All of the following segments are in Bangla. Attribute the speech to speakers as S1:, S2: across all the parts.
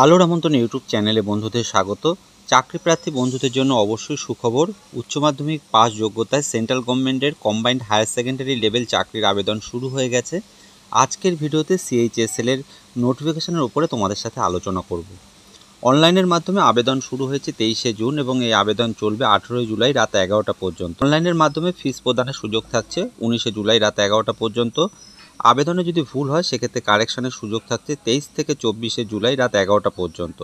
S1: আলোর আমন্ত্রণ ইউটিউব চ্যানেলে বন্ধুদের স্বাগত। চাকরি প্রার্থী বন্ধুদের জন্য অবশ্যই সুখবর। উচ্চ মাধ্যমিক পাস যোগ্যতায় সেন্ট্রাল গভর্নমেন্টের কম্বাইন্ড হায়ার সেকেন্ডারি লেভেল চাকরির আবেদন শুরু হয়ে গেছে। আজকের ভিডিওতে সিএইচএসএল এর নোটিফিকেশনের উপরে তোমাদের সাথে আলোচনা করব। অনলাইনের মাধ্যমে আবেদন শুরু হয়েছে 23শে জুন এবং এই আবেদন চলবে 18 জুলাই রাত 11টা পর্যন্ত। অনলাইনের মাধ্যমে ফিস প্রদানের সুযোগ থাকছে 19শে জুলাই রাত 11টা পর্যন্ত। আবেদনে যদি ভুল হয় সেক্ষেত্রে কারেকশনের সুযোগ থাকছে 23 থেকে 24শে জুলাই রাত 11টা পর্যন্ত।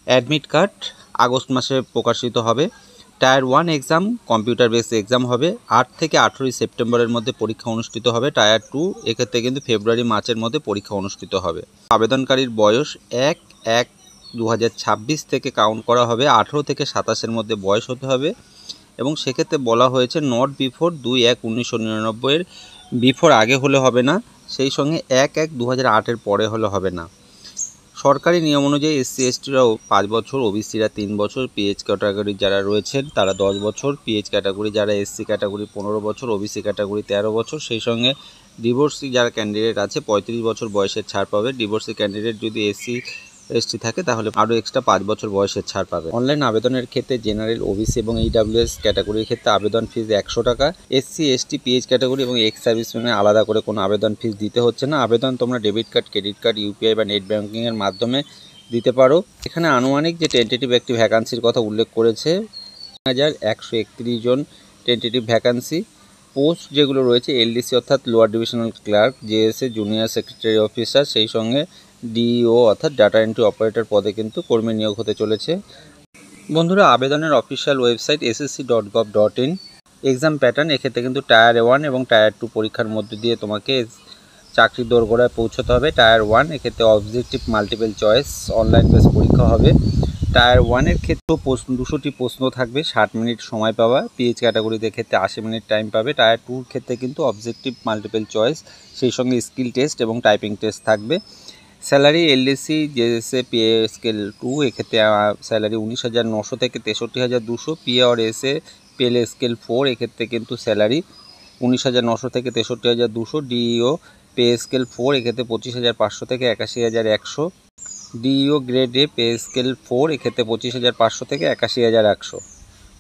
S1: অ্যাডমিট কার্ড আগস্ট মাসে প্রকাশিত হবে। Tyre 1 exam computer base exam হবে। 8 থেকে 18 সেপ্টেম্বরের মধ্যে পরীক্ষা অনুষ্ঠিত হবে। টায়ার 2 এক্ষেত্রে কিন্তু ফেব্রুয়ারি মার্চের মধ্যে পরীক্ষা অনুষ্ঠিত হবে। আবেদনকারীর বয়স 1/1/2026 থেকে কাউন্ট করা হবে। 18 থেকে 27-এর মধ্যে বয়স হতে হবে এবং সেক্ষেত্রে বলা হয়েছে নট বিফোর 2/1/1999 বিফোর আগে হলে হবে না, সেই সঙ্গে 1/1/2008 পরে হলে হবে না। সরকারি নিয়ম অনুযায়ী এসসি এসটিরাও 5 বছর, ওবিসিরা 3 বছর, পিএইচ ক্যাটাগরি যারা রয়েছেন তারা 10 বছর, পিএইচ ক্যাটাগরি যারা এসসি ক্যাটাগরি 15 বছর, ওবিসি ক্যাটাগরি 13 বছর, সেই সঙ্গে ডিভোর্সি যারা ক্যান্ডিডেট আছে 35 বছর বয়সের ছাড় পাবে। ডিভোর্সি ক্যান্ডিডেট যদি এসসি এসটি থাকে তাহলে আরও এক্সট্রা 5 বছর বয়সের ছাড় পাবে। অনলাইন আবেদনের ক্ষেত্রে জেনারেল, ওবিসি এবং ইডাব্লিউএস ক্যাটাগরির ক্ষেত্রে আবেদন ফিস 100 টাকা। এসসি এসটি, পিএইচ ক্যাটাগরি এবং এক্স সার্ভিসম্যানে আলাদা করে কোনো আবেদন ফিস দিতে হচ্ছে না। আবেদন তোমরা debit card, credit card, UPI বা নেট ব্যাঙ্কিংয়ের মাধ্যমে দিতে পারো। এখানে আনুমানিক যে টেন্টেটিভ একটি ভ্যাকান্সির কথা উল্লেখ করেছে 1131 জন টেন্টেটিভ ভ্যাকান্সি। পোস্ট যেগুলো রয়েছে এলডিসি অর্থাৎ lower divisional clerk, JSA junior secretary officer, সেই সঙ্গে ডিইও অর্থাৎ ডাটা এন্ট্রি অপারেটর পদে কিন্তু কর্মী নিয়োগ হতে চলেছে। বন্ধুরা, আবেদনের official website ssc.gov.in। Exam pattern এক্ষেত্রে কিন্তু টায়ার 1 এবং টায়ার 2 পরীক্ষার মধ্য দিয়ে তোমাকে চাকরির দোরগোড়ায় পৌঁছতে হবে। টায়ার 1 এক্ষেত্রে objective multiple choice online base পরীক্ষা হবে। টায়ার 1-এর ক্ষেত্রেও 200টি প্রশ্ন থাকবে, 60 মিনিট সময় পাওয়া। পিএইচ ক্যাটাগরিতে ক্ষেত্রে 80 মিনিট টাইম পাবে। টায়ার 2-র ক্ষেত্রে কিন্তু অবজেক্টিভ মাল্টিপল চয়েস, সেই সঙ্গে স্কিল টেস্ট এবং টাইপিং টেস্ট থাকবে। Salary LDC JSA PA scale 2 এক্ষেত্রে স্যালারি 19,900 থেকে 63,200। পিএ আর এসএ পেলে স্কেল 4 এক্ষেত্রে কিন্তু স্যালারি 19,900 থেকে 63,200। ডিইও পে স্কেল 4 এক্ষেত্রে 25,500 থেকে 81,100। DEO grade A pay scale 4 এক্ষেত্রে 25,500 থেকে 81,100।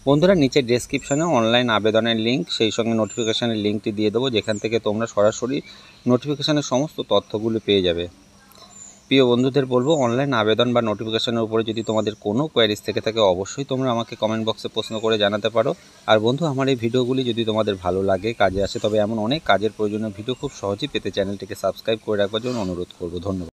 S1: বন্ধুরা, নিচে ডেসক্রিপশনে অনলাইন আবেদনের লিঙ্ক, সেই সঙ্গে নোটিফিকেশানের লিঙ্কটি দিয়ে দেবো, যেখান থেকে তোমরা সরাসরি নোটিফিকেশানের সমস্ত তথ্যগুলো পেয়ে যাবে। প্রিয় বন্ধুদের বলবো, অনলাইন আবেদন বা নোটিফিকেশনের উপরে যদি তোমাদের কোনো কোয়ারিজ থেকে থাকে অবশ্যই তোমরা আমাকে কমেন্ট বক্সে প্রশ্ন করে জানাতে পারো। আর বন্ধু, আমার এই ভিডিওগুলি যদি তোমাদের ভালো লাগে, কাজে আসে, তবে এমন অনেক কাজের প্রয়োজনীয় ভিডিও খুব সহজেই পেতে চ্যানেলটিকে সাবস্ক্রাইব করে রাখবার জন্য অনুরোধ করব। ধন্যবাদ।